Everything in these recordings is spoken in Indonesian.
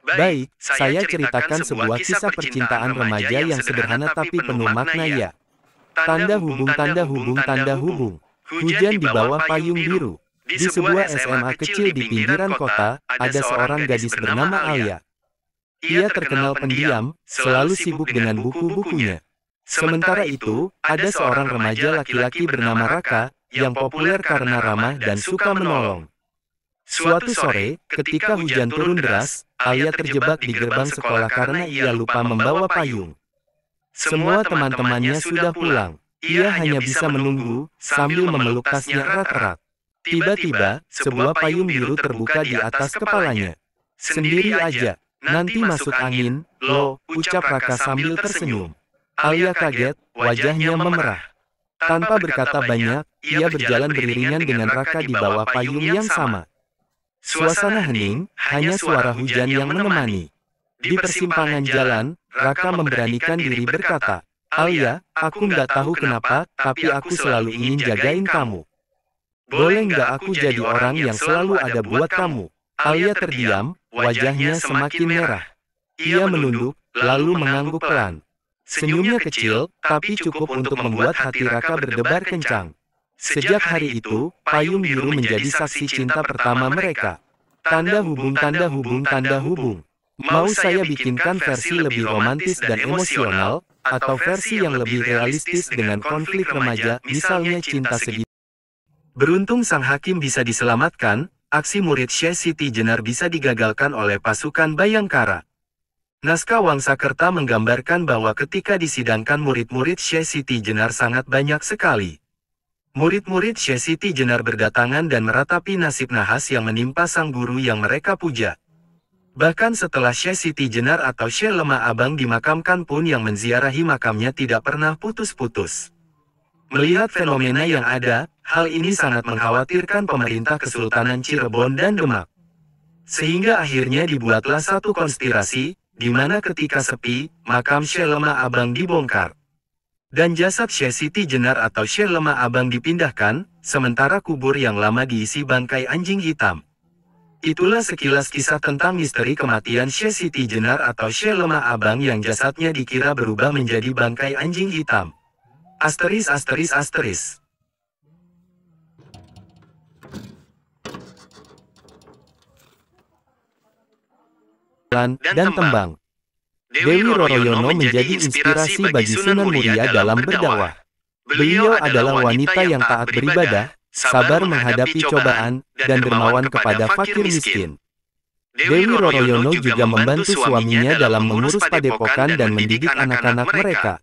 Baik, saya ceritakan sebuah kisah percintaan remaja yang sederhana tapi penuh makna ya. Tanda hubung, tanda hubung, tanda hubung. Hujan di bawah payung biru. Di sebuah SMA kecil di pinggiran kota, ada seorang gadis bernama Alia. Ia terkenal pendiam, selalu sibuk dengan buku-bukunya. Sementara itu, ada seorang remaja laki-laki bernama Raka, yang populer karena ramah dan suka menolong. Suatu sore, ketika hujan turun deras, Alia terjebak di gerbang sekolah karena ia lupa membawa payung. Semua teman-temannya sudah pulang. Ia hanya bisa menunggu, sambil memeluk tasnya erat-erat. Tiba-tiba, sebuah payung biru terbuka di atas kepalanya. Sendiri aja, nanti masuk angin, loh, ucap Raka sambil tersenyum. Alia kaget, wajahnya memerah. Tanpa berkata banyak, ia berjalan beriringan dengan Raka di bawah payung yang sama. Suasana hening, hanya suara hujan yang menemani. Di persimpangan jalan, Raka memberanikan diri berkata, "Alia, aku nggak tahu kenapa, tapi aku selalu ingin jagain kamu. Boleh nggak aku jadi orang yang selalu ada buat kamu?" Alia terdiam, wajahnya semakin merah. Ia menunduk, lalu mengangguk pelan. Senyumnya kecil, tapi cukup untuk membuat hati Raka berdebar kencang. Sejak hari itu, payung biru menjadi saksi cinta pertama mereka. Tanda hubung, tanda hubung, tanda hubung. Mau saya bikinkan versi lebih romantis dan emosional, atau versi yang lebih realistis dengan konflik remaja, misalnya cinta segitiga. Beruntung sang hakim bisa diselamatkan, aksi murid Syekh Siti Jenar bisa digagalkan oleh pasukan Bayangkara. Naskah Wangsakerta menggambarkan bahwa ketika disidangkan murid-murid Syekh Siti Jenar sangat banyak sekali. Murid-murid Syekh Siti Jenar berdatangan dan meratapi nasib nahas yang menimpa sang guru yang mereka puja. Bahkan setelah Syekh Siti Jenar atau Syekh Lemah Abang dimakamkan pun yang menziarahi makamnya tidak pernah putus-putus. Melihat fenomena yang ada, hal ini sangat mengkhawatirkan pemerintah Kesultanan Cirebon dan Demak. Sehingga akhirnya dibuatlah satu konspirasi, di mana ketika sepi, makam Syekh Lemah Abang dibongkar. Dan jasad Syekh Siti Jenar atau Syekh Lemah Abang dipindahkan, sementara kubur yang lama diisi bangkai anjing hitam. Itulah sekilas kisah tentang misteri kematian Syekh Siti Jenar atau Syekh Lemah Abang yang jasadnya dikira berubah menjadi bangkai anjing hitam. Asteris asteris asteris. Dan tembang. Dewi Roroyono menjadi inspirasi bagi Sunan Muria dalam berdakwah. Beliau adalah wanita yang taat beribadah, sabar menghadapi cobaan, dan dermawan kepada fakir miskin. Dewi Roroyono juga membantu suaminya dalam mengurus padepokan dan mendidik anak-anak mereka.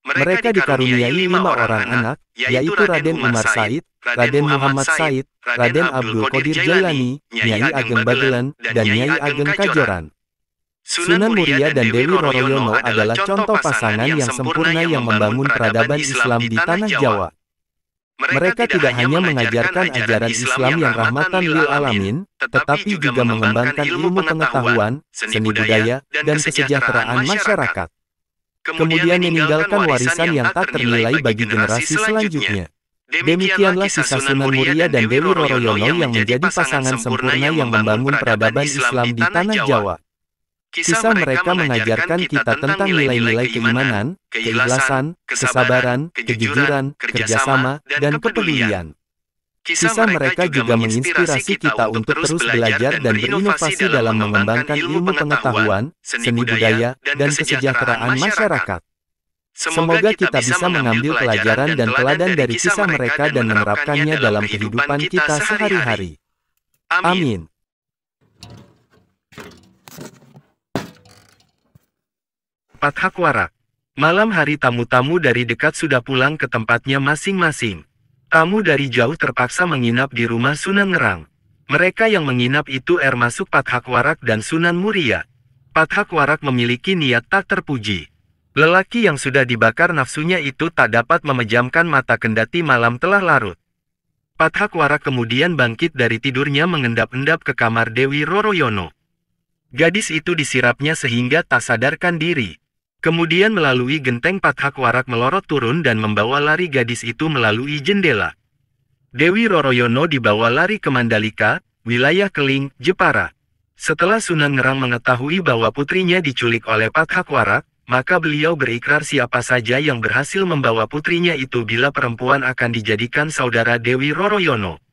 Mereka dikaruniai 5 orang anak, yaitu Raden Umar Said, Raden Muhammad Said, Raden Abdul Qadir Jailani, Nyai Ageng Bagelen, dan Nyai Ageng Kajoran. Sunan Muria dan Dewi Roroyono adalah contoh pasangan yang sempurna yang membangun peradaban Islam di tanah Jawa. Mereka tidak hanya mengajarkan ajaran Islam yang rahmatan lil alamin, tetapi juga mengembangkan ilmu pengetahuan, seni budaya, dan kesejahteraan masyarakat. Kemudian meninggalkan warisan yang tak ternilai bagi generasi selanjutnya. Demikianlah kisah Sunan Muria dan Dewi Roroyono yang menjadi pasangan sempurna yang membangun peradaban Islam di tanah Jawa. Kisah mereka mengajarkan kita tentang nilai-nilai keimanan, keikhlasan, kesabaran, kejujuran, kerjasama, dan kepedulian. Kisah mereka juga menginspirasi kita untuk terus belajar dan berinovasi dalam mengembangkan ilmu pengetahuan, seni budaya, dan kesejahteraan masyarakat. Semoga kita bisa mengambil pelajaran dan teladan dari kisah mereka dan menerapkannya dalam kehidupan kita sehari-hari. Amin. Pathak Warak. Malam hari tamu-tamu dari dekat sudah pulang ke tempatnya masing-masing. Tamu dari jauh terpaksa menginap di rumah Sunan Ngerang. Mereka yang menginap itu termasuk Pathak Warak dan Sunan Muria. Pathak Warak memiliki niat tak terpuji. Lelaki yang sudah dibakar nafsunya itu tak dapat memejamkan mata kendati malam telah larut. Pathak Warak kemudian bangkit dari tidurnya mengendap-endap ke kamar Dewi Roroyono. Gadis itu disirapnya sehingga tak sadarkan diri. Kemudian melalui genteng Pathak Warak melorot turun dan membawa lari gadis itu melalui jendela. Dewi Roroyono dibawa lari ke Mandalika, wilayah Keling, Jepara. Setelah Sunan Ngerang mengetahui bahwa putrinya diculik oleh Pathakwarak, maka beliau berikrar siapa saja yang berhasil membawa putrinya itu bila perempuan akan dijadikan saudara Dewi Roroyono.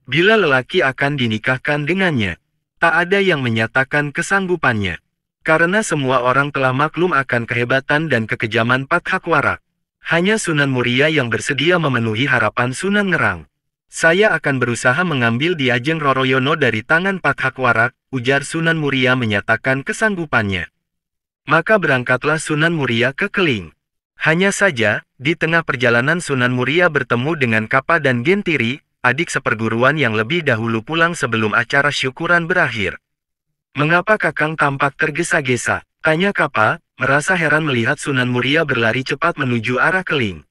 Bila lelaki akan dinikahkan dengannya. Tak ada yang menyatakan kesanggupannya. Karena semua orang telah maklum akan kehebatan dan kekejaman Pathakwarak. Hanya Sunan Muria yang bersedia memenuhi harapan Sunan Ngerang. Saya akan berusaha mengambil Diajeng Roroyono dari tangan Pathakwarak, ujar Sunan Muria menyatakan kesanggupannya. Maka berangkatlah Sunan Muria ke Keling. Hanya saja, di tengah perjalanan Sunan Muria bertemu dengan Kapa dan Gentiri, adik seperguruan yang lebih dahulu pulang sebelum acara syukuran berakhir. "Mengapa Kakang tampak tergesa-gesa?" tanya Kapa, merasa heran melihat Sunan Muria berlari cepat menuju arah Keling.